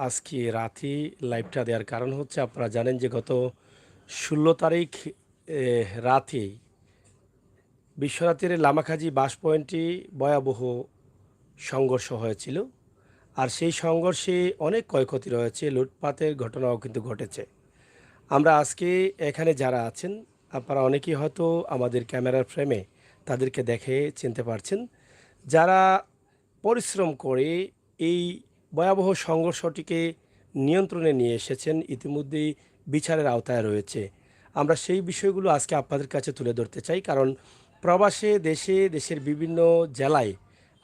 আজকে রাতেই লাইভটা দেওয়ার কারণ হচ্ছে আপনারা জানেন যে গত 16 তারিখ রাতেই বিশ্বনাথের লামাখাজি বাস পয়েন্টে ভয়াবহ সংঘর্ষ হয়েছিল। আর সেই সংঘর্ষে অনেক ক্ষয়ক্ষতি রয়েছে, লুটপাটের ঘটনাও কিন্তু ঘটেছে। আমরা আজকে এখানে যারা আছেন আপনারা অনেকেই হয়তো আমাদের ক্যামেরার ফ্রেমে তাদেরকে দেখে চিনতে পারছেন, যারা পরিশ্রম করে এই ভয়াবহ সংঘর্ষটিকে নিয়ন্ত্রণে নিয়ে এসেছেন, ইতিমধ্যেই বিচারের আওতায় রয়েছে। আমরা সেই বিষয়গুলো আজকে আপনাদের কাছে তুলে ধরতে চাই, কারণ প্রবাসে দেশের বিভিন্ন জেলায়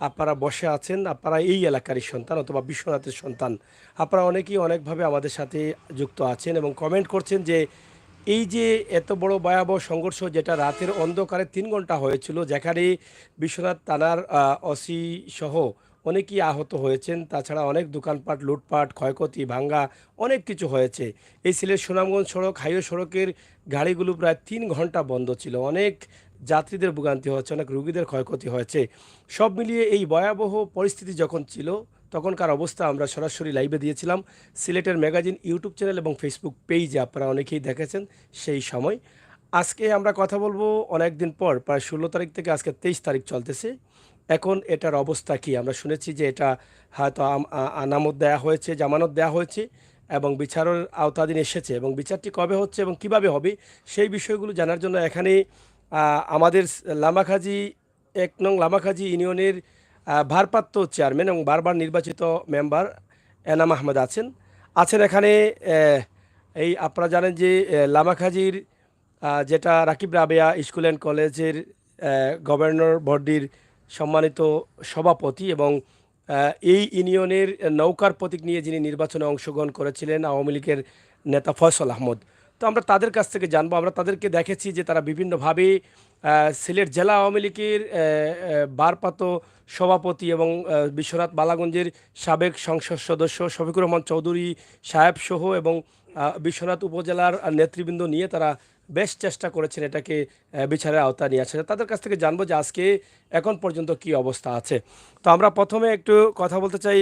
আপনারা বসে আছেন, আপনারা এই এলাকারই সন্তান অথবা বিশ্বনাথের সন্তান। আপনারা অনেকেই অনেকভাবে আমাদের সাথে যুক্ত আছেন এবং কমেন্ট করছেন যে এই যে এত বড় ভয়াবহ সংঘর্ষ যেটা রাতের অন্ধকারে 3 ঘন্টা হয়েছিল, যেখানে বিশ্বনাথ থানার ওসি সহ অনেকেই আহত হয়েছেন, তাছাড়া অনেক দোকানপাট লুটপাট ক্ষয়ক্ষতি ভাঙ্গা অনেক কিছু হয়েছে। এই সিলেট সুনামগঞ্জ সড়ক হাইওয়ে সড়কের গাড়িগুলো প্রায় 3 ঘন্টা বন্ধ ছিল, অনেক যাত্রীদের ভোগান্তি হচ্ছে, অনেক রুগীদের ক্ষয়ক্ষতি হয়েছে। সব মিলিয়ে এই ভয়াবহ পরিস্থিতি যখন ছিল তখনকার অবস্থা আমরা সরাসরি লাইভে দিয়েছিলাম সিলেটের ম্যাগাজিন ইউটিউব চ্যানেল এবং ফেসবুক পেজে, আপনারা অনেকেই দেখেছেন সেই সময়। আজকে আমরা কথা বলবো অনেক দিন পর, প্রায় 16 তারিখ থেকে আজকে 23 তারিখ চলতেছে। এখন এটার অবস্থা কি? আমরা শুনেছি যে এটা হয়তো আনামত দেওয়া হয়েছে, জামানত দেওয়া হয়েছে এবং বিচারের আওতাধীন এসেছে, এবং বিচারটি কবে হচ্ছে এবং কিভাবে হবে সেই বিষয়গুলো জানার জন্য এখানে আমাদের লামাখাজি 1 নং লামাখাজি ইউনিয়নের ভারপ্রাপ্ত চেয়ারম্যান এবং বারবার নির্বাচিত মেম্বার এনাম আহমেদ আছেন এখানে। এই আপনারা জানেন যে লামাখাজির যেটা রাকিব রাবেয়া স্কুল অ্যান্ড কলেজের গভর্নর বডির সম্মানিত সভাপতি এবং এই ইউনিয়নের নৌকার প্রতীক নিয়ে যিনি নির্বাচনে অংশগ্রহণ করেছিলেন আওয়ামী লীগের নেতা ফয়সল আহমদ। তো আমরা তাদের কাছ থেকে জানবো। আমরা তাদেরকে দেখেছি যে তারা বিভিন্নভাবে সিলেট জেলা আওয়ামী লীগের ভারপ্রাপ্ত সভাপতি এবং বিশ্বনাথ বালাগঞ্জের সাবেক সংসদ সদস্য শফিকুর রহমান চৌধুরী সাহেব সহ এবং বিশ্বনাথ উপজেলার নেতৃবৃন্দ নিয়ে তারা বেশ চেষ্টা করেছেন এটাকে বিচারের আওতায় নিয়ে আসে। তাদের কাছ থেকে জানবো যে আজকে এখন পর্যন্ত কি অবস্থা আছে। তো আমরা প্রথমে একটু কথা বলতে চাই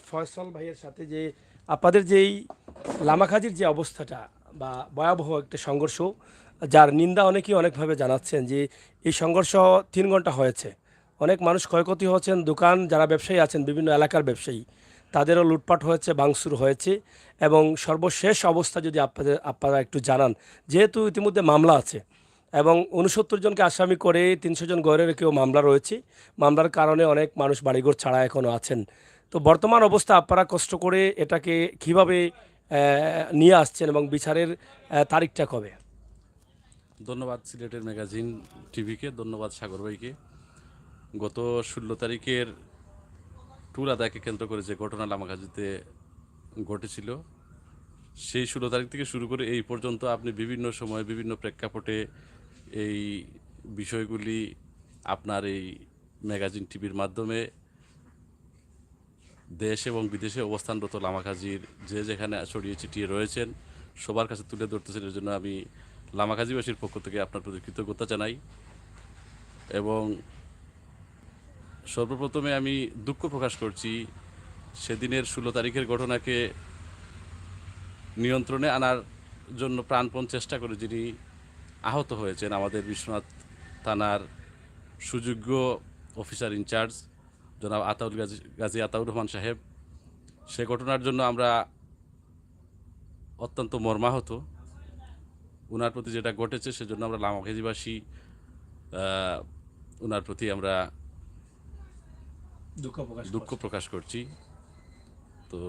ফয়সল ভাইয়ের সাথে, যে আপনাদের যেই লামাখাজির যে অবস্থাটা বা ভয়াবহ একটা সংঘর্ষ, যার নিন্দা অনেকেই অনেকভাবে জানাচ্ছেন যে এই সংঘর্ষ 3 ঘন্টা হয়েছে, অনেক মানুষ ক্ষয়ক্ষতি হচ্ছেন, দোকান যারা ব্যবসায়ী আছেন বিভিন্ন এলাকার ব্যবসায়ী তাদেরও লুটপাট হয়েছে, ভাঙচুর হয়েছে। এবং সর্বশেষ অবস্থা যদি আপনারা একটু জানান, যেহেতু ইতিমধ্যে মামলা আছে এবং 69 জনকে আসামি করে 300 জন গড়ে রেখেও মামলা রয়েছে, মামলার কারণে অনেক মানুষ বাড়িঘর ছাড়া এখনও আছেন। তো বর্তমান অবস্থা আপনারা কষ্ট করে এটাকে কিভাবে নিয়ে আসছেন এবং বিচারের তারিখটা কবে? ধন্যবাদ সিলেটের ম্যাগাজিন টিভিকে, ধন্যবাদ সাগর ভাইকে। গত 16 তারিখের টুল আদায়কে কেন্দ্র করে যে ঘটনা লামাখাজিতে ঘটেছিল, সেই 16 তারিখ থেকে শুরু করে এই পর্যন্ত আপনি বিভিন্ন সময় বিভিন্ন প্রেক্ষাপটে এই বিষয়গুলি আপনার এই ম্যাগাজিন টিভির মাধ্যমে দেশ এবং বিদেশে অবস্থানরত লামাখাজির যে যেখানে ছড়িয়ে ছিটিয়ে রয়েছেন সবার কাছে তুলে ধরতেছেন। এর জন্য আমি লামাখাজিবাসীর পক্ষ থেকে আপনার প্রতি কৃতজ্ঞতা জানাই। এবং সর্বপ্রথমে আমি দুঃখ প্রকাশ করছি সেদিনের 16 তারিখের ঘটনাকে নিয়ন্ত্রণে আনার জন্য প্রাণপণ চেষ্টা করে যিনি আহত হয়েছেন, আমাদের বিশ্বনাথ থানার সুযোগ্য অফিসার ইনচার্জ জনাব গাজী আতাউর রহমান সাহেব। সে ঘটনার জন্য আমরা অত্যন্ত মর্মাহত। ওনার প্রতি যেটা ঘটেছে সেজন্য আমরা লামাখাজিবাসী ওনার প্রতি আমরা দুঃখ প্রকাশ করছি। তো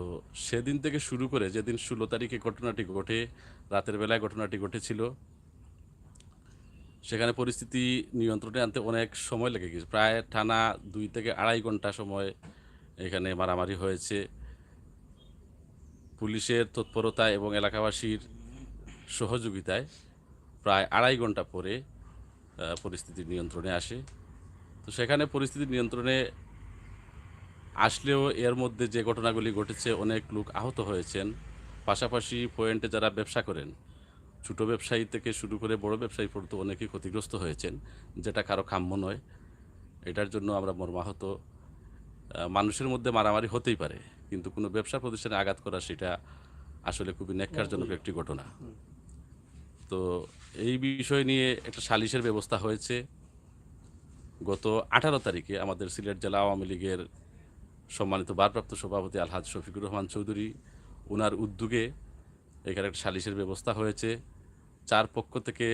সেদিন থেকে শুরু করে যেদিন 16 তারিখে ঘটনাটি ঘটে, রাতের বেলায় ঘটনাটি ঘটেছিল, সেখানে পরিস্থিতি নিয়ন্ত্রণে আনতে অনেক সময় লেগে গেছে। প্রায় টানা 2 থেকে আড়াই ঘন্টা সময় এখানে মারামারি হয়েছে। পুলিশের তৎপরতায় এবং এলাকাবাসীর সহযোগিতায় প্রায় আড়াই ঘন্টা পরে পরিস্থিতি নিয়ন্ত্রণে আসে। তো সেখানে পরিস্থিতি নিয়ন্ত্রণে আসলেও এর মধ্যে যে ঘটনাগুলি ঘটেছে অনেক লোক আহত হয়েছেন। পাশাপাশি পয়েন্টে যারা ব্যবসা করেন, ছোটো ব্যবসায়ী থেকে শুরু করে বড় ব্যবসায়ী পর্যন্ত অনেকেই ক্ষতিগ্রস্ত হয়েছেন, যেটা কারো কাম্য নয়। এটার জন্য আমরা মর্মাহত। মানুষের মধ্যে মারামারি হতেই পারে, কিন্তু কোনো ব্যবসা প্রতিষ্ঠানে আঘাত করা সেটা আসলে খুবই ন্যাক্কারজনক একটি ঘটনা। তো এই বিষয় নিয়ে একটা সালিশের ব্যবস্থা হয়েছে। গত 18 তারিখে আমাদের সিলেট জেলা আওয়ামী লীগের সম্মানিত ভারপ্রাপ্ত সভাপতি আলহাজ শফিকুর রহমান চৌধুরী ওনার উদ্যোগে এখানে একটা সালিশের ব্যবস্থা হয়েছে। 4 পক্ষ থেকে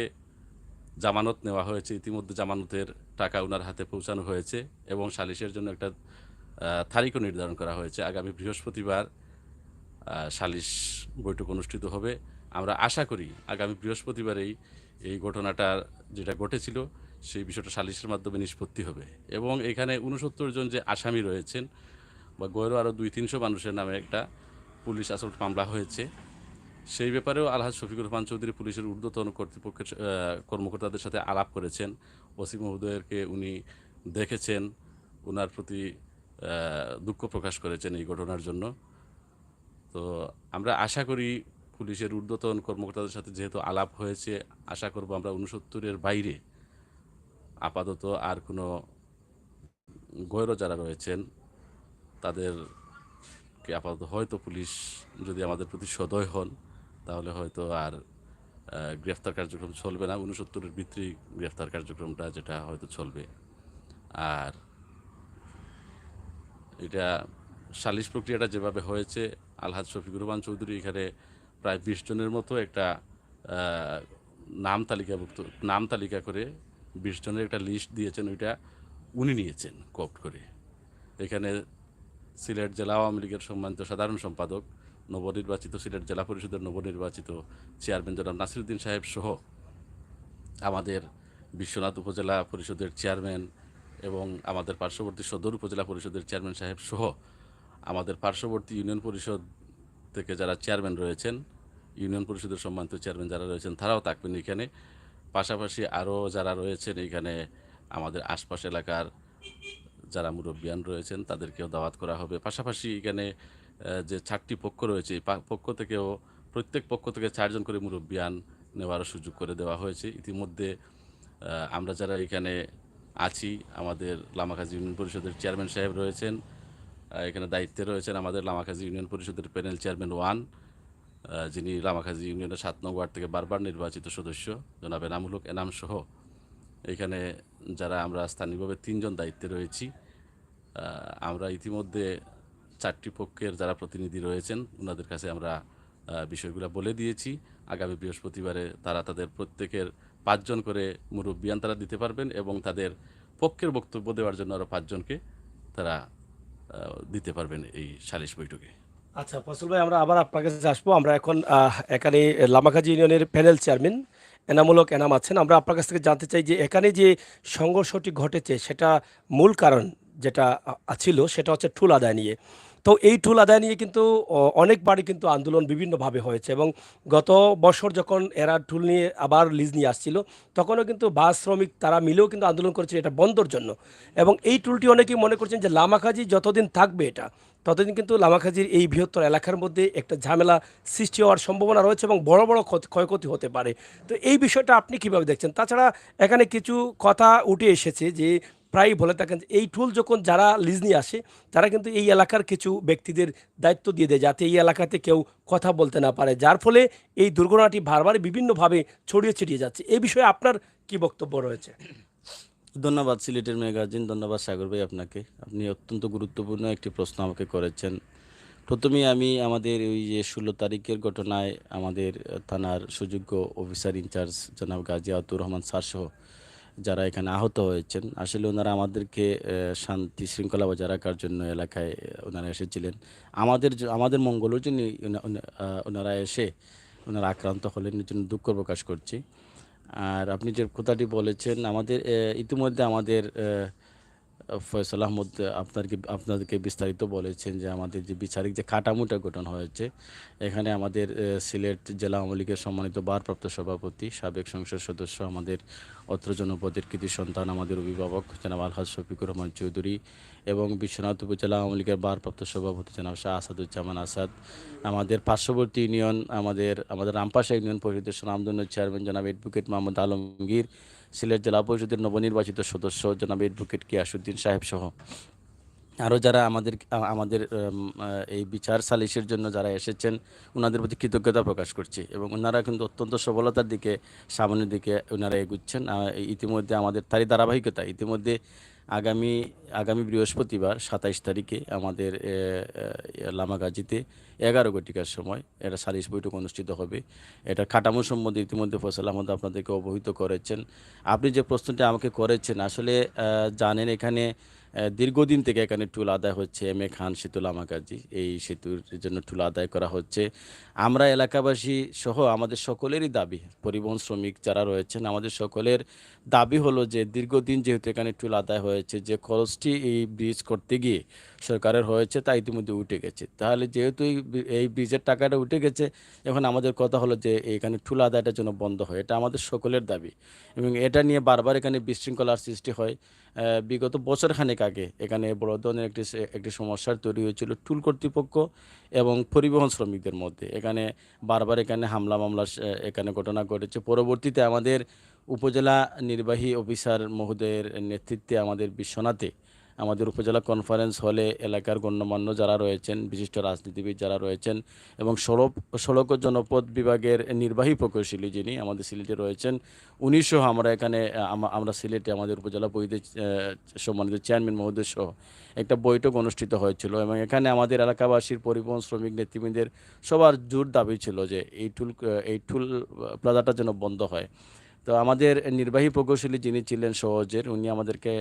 জামানত নেওয়া হয়েছে, ইতিমধ্যে জামানতের টাকা ওনার হাতে পৌঁছানো হয়েছে এবং সালিশের জন্য একটা তারিখও নির্ধারণ করা হয়েছে। আগামী বৃহস্পতিবার সালিশ বৈঠক অনুষ্ঠিত হবে। আমরা আশা করি আগামী বৃহস্পতিবারেই এই ঘটনাটা যেটা ঘটেছিল সেই বিষয়টা সালিশের মাধ্যমে নিষ্পত্তি হবে এবং এখানে 69 জন যে আসামি রয়েছেন বা গয়েরও আরও 200-300 মানুষের নামে একটা পুলিশ আসল মামলা হয়েছে, সেই ব্যাপারেও আলহাজ শফিকুর রহমান চৌধুরী পুলিশের ঊর্ধ্বতন কর্তৃপক্ষের কর্মকর্তাদের সাথে আলাপ করেছেন। ওসি মহোদয়কে উনি দেখেছেন, ওনার প্রতি দুঃখ প্রকাশ করেছেন এই ঘটনার জন্য। তো আমরা আশা করি পুলিশের ঊর্ধ্বতন কর্মকর্তাদের সাথে যেহেতু আলাপ হয়েছে, আশা করব আমরা 69-এর বাইরে আপাতত আর কোনো গৈর যারা রয়েছেন তাদেরকে আপাতত হয়তো পুলিশ যদি আমাদের প্রতি সদয় হন তাহলে হয়তো আর গ্রেফতার কার্যক্রম চলবে না, 69-এর ভিত্তিক গ্রেফতার কার্যক্রমটা যেটা হয়তো চলবে। আর এটা সালিশ প্রক্রিয়াটা যেভাবে হয়েছে, আলহাজ শফিকুর রহমান চৌধুরী এখানে প্রায় 20 জনের মতো একটা নাম তালিকা করে 20 জনের একটা লিস্ট দিয়েছেন, ওইটা উনি নিয়েছেন কপ্ট করে। এখানে সিলেট জেলা আওয়ামী লীগের সম্মানিত সাধারণ সম্পাদক, নবনির্বাচিত সিলেট জেলা পরিষদের নবনির্বাচিত চেয়ারম্যান জনাব নাসিরউদ্দিন সাহেব সহ আমাদের বিশ্বনাথ উপজেলা পরিষদের চেয়ারম্যান এবং আমাদের পার্শ্ববর্তী সদর উপজেলা পরিষদের চেয়ারম্যান সাহেব সহ আমাদের পার্শ্ববর্তী ইউনিয়ন পরিষদ থেকে যারা চেয়ারম্যান রয়েছেন, ইউনিয়ন পরিষদের সম্মানিত চেয়ারম্যান যারা রয়েছেন তারাও থাকবেন এখানে। পাশাপাশি আরও যারা রয়েছেন এইখানে আমাদের আশপাশ এলাকার যারা মুরব্বিয়ান রয়েছেন তাদেরকেও দাওয়াত করা হবে। পাশাপাশি এখানে যে 4টি পক্ষ রয়েছে এই পক্ষ থেকেও প্রত্যেক পক্ষ থেকে 4 জন করে মুরব্বিয়ান নেওয়ার সুযোগ করে দেওয়া হয়েছে। ইতিমধ্যে আমরা যারা এখানে আছি, আমাদের লামাকাজি ইউনিয়ন পরিষদের চেয়ারম্যান সাহেব রয়েছেন, এখানে দায়িত্বে রয়েছেন আমাদের লামাকাজি ইউনিয়ন পরিষদের প্যানেল চেয়ারম্যান 1, যিনি লামাকাজি ইউনিয়নের 7 নং ওয়ার্ড থেকে বারবার নির্বাচিত সদস্য জনাব এনামুল হক এনাম সহ এখানে যারা আমরা স্থানীয়ভাবে 3 জন দায়িত্বে রয়েছি। আমরা ইতিমধ্যে 4টি পক্ষের যারা প্রতিনিধি রয়েছেন ওনাদের কাছে আমরা বিষয়গুলো বলে দিয়েছি। আগামী বৃহস্পতিবারে তারা তাদের প্রত্যেকের 5 জন করে মুরব্বিয়ান তারা দিতে পারবেন এবং তাদের পক্ষের বক্তব্য দেওয়ার জন্য আরও 5 জনকে তারা দিতে পারবেন এই সালিশ বৈঠকে। আচ্ছা ফসল ভাই, আমরা আবার আপনার কাছে আসবো। আমরা এখন এখানে লামাকাজি ইউনিয়নের প্যানেল চেয়ারম্যান এনামুল হক এনাম আছেন। আমরা আপনার কাছ থেকে জানতে চাই যে এখানে যে সংঘর্ষটি ঘটেছে সেটা মূল কারণ যেটা ছিল সেটা হচ্ছে টুল আদায় নিয়ে। তো এই টুল আদায় নিয়ে কিন্তু অনেকবারই কিন্তু আন্দোলন বিভিন্নভাবে হয়েছে এবং গত বছর যখন এরা টুল নিয়ে আবার লিজ নিয়ে আসছিল তখনও কিন্তু বাস শ্রমিক তারা মিলেও কিন্তু আন্দোলন করেছে এটা বন্ধর জন্য। এবং এই টুলটি অনেকেই মনে করছেন যে লামাকাজি যতদিন থাকবে এটা ততদিন কিন্তু লামাকাজির এই বৃহত্তর এলাকার মধ্যে একটা ঝামেলা সৃষ্টি হওয়ার সম্ভাবনা রয়েছে এবং বড় বড় ক্ষয়ক্ষতি হতে পারে। তো এই বিষয়টা আপনি কিভাবে দেখছেন? তাছাড়া এখানে কিছু কথা উঠে এসেছে যে প্রায়ই বলে থাকেন যে এই টুল যখন যারা লিজ নিয়ে আসে তারা কিন্তু এই এলাকার কিছু ব্যক্তিদের দায়িত্ব দিয়ে দেয় যাতে এই এলাকাতে কেউ কথা বলতে না পারে, যার ফলে এই দুর্ঘটনাটি বারবার বিভিন্নভাবে ছড়িয়ে ছিটিয়ে যাচ্ছে। এই বিষয়ে আপনার কি বক্তব্য রয়েছে? ধন্যবাদ সিলেটের ম্যাগাজিন, ধন্যবাদ সাগর ভাই আপনাকে। আপনি অত্যন্ত গুরুত্বপূর্ণ একটি প্রশ্ন আমাকে করেছেন। প্রথমেই আমি আমাদের ওই যে 16 তারিখের ঘটনায় আমাদের থানার সুযোগ্য অফিসার ইনচার্জ জনাব গাজী আতুর রহমান স্যার সহ যারা এখানে আহত হয়েছেন, আসলে ওনারা আমাদেরকে শান্তি শৃঙ্খলা বজায় রাখার জন্য এলাকায় ওনারা এসেছিলেন। আমাদের মঙ্গলের জন্য ওনারা এসে ওনারা আক্রান্ত হলেন, এর জন্য দুঃখ প্রকাশ করছি। আর আপনি যে কথাটি বলেছেন, আমাদের ইতিমধ্যে আমাদের ফয়সাল আহমদ আপনাদেরকে বিস্তারিত বলেছেন যে আমাদের যে বিচারিক যে কাঠামোটা গঠন হয়েছে, এখানে আমাদের সিলেট জেলা আওয়ামী লীগের সম্মানিত ভারপ্রাপ্ত সভাপতি, সাবেক সংসদ সদস্য, আমাদের অত্র জনপদের কৃতি সন্তান, আমাদের অভিভাবক জনাব আলহাজ শফিকুর রহমান চৌধুরী এবং বিশ্বনাথ উপজেলা আওয়ামী লীগের ভারপ্রাপ্ত সভাপতি জনাব শাহ আসাদুজ্জামান আসাদ, আমাদের পার্শ্ববর্তী ইউনিয়ন আমাদের রামপাশা ইউনিয়ন পরিষদের সুনামধন্য চেয়ারম্যান জনাব অ্যাডভোকেট মোহাম্মদ আলমগীর, সিলেট জেলা পরিষদের নবনির্বাচিত সদস্য জনাব অ্যাডভোকেট কিয়াসউদ্দিন সাহেব সহ আরও যারা আমাদের এই বিচার সালিসের জন্য যারা এসেছেন ওনাদের প্রতি কৃতজ্ঞতা প্রকাশ করছি এবং ওনারা কিন্তু অত্যন্ত সফলতার দিকে সামনের দিকে ওনারা এগুচ্ছেন। ইতিমধ্যে আমাদের তারই ধারাবাহিকতা ইতিমধ্যে আগামী আগামী বৃহস্পতিবার ২৭ তারিখে আমাদের লামাগাজীতে ১১ ঘটিকার সময় এটা সালিশ বৈঠক অনুষ্ঠিত হবে। এটা কাঠামো সম্বন্ধে ইতিমধ্যে ফয়সাল আহমদ আপনাদেরকে অবহিত করেছেন। আপনি যে প্রশ্নটি আমাকে করেছেন আসলে জানেন এখানে দীর্ঘদিন থেকে এখানে টুল আদায় হচ্ছে। এম এ খান সেতু লামাকাজি এই সেতুর জন্য টুল আদায় করা হচ্ছে। আমরা এলাকাবাসী সহ আমাদের সকলেরই দাবি, পরিবহন শ্রমিক যারা রয়েছেন আমাদের সকলের দাবি হলো যে দীর্ঘদিন যেহেতু এখানে টুল আদায় হয়েছে, যে খরচটি এই ব্রিজ করতে গিয়ে সরকারের হয়েছে তা ইতিমধ্যে উঠে গেছে। তাহলে যেহেতু এই ব্রিজের টাকাটা উঠে গেছে, এখন আমাদের কথা হলো যে এখানে টুল আদায়টার জন্য বন্ধ হয়। এটা আমাদের সকলের দাবি এবং এটা নিয়ে বারবার এখানে বিশৃঙ্খলার সৃষ্টি হয়। বিগত বছরখানেক আগে এখানে বড় ধরনের একটি সমস্যার তৈরি হয়েছিল টুল কর্তৃপক্ষ এবং পরিবহন শ্রমিকদের মধ্যে। এখানে বারবার এখানে হামলা মামলা এখানে ঘটনা ঘটেছে। পরবর্তীতে আমাদের উপজেলা নির্বাহী অফিসার মহোদয়ের নেতৃত্বে আমাদের বিশ্বনাথে আমাদের উপজেলা কনফারেন্স হলে এলাকার গণ্যমান্য যারা রয়েছেন, বিশিষ্ট রাজনীতিবিদ যারা রয়েছেন এবং সড়ক ও জনপথ বিভাগের নির্বাহী প্রকৌশলী যিনি আমাদের সিলেটে রয়েছেন উনি সহ আমরা এখানে আমরা সিলেটে আমাদের উপজেলা পরিষদের সম্মানিত চেয়ারম্যান মহোদয় সহ একটা বৈঠক অনুষ্ঠিত হয়েছিল এবং এখানে আমাদের এলাকাবাসীর পরিবহন শ্রমিক নেতৃবৃন্দের সবার জোর দাবি ছিল যে এই টুল প্লাজাটা যেন বন্ধ হয়। তো আমাদের নির্বাহী প্রকৌশলী যিনি ছিলেন সহজের উনি আমাদেরকে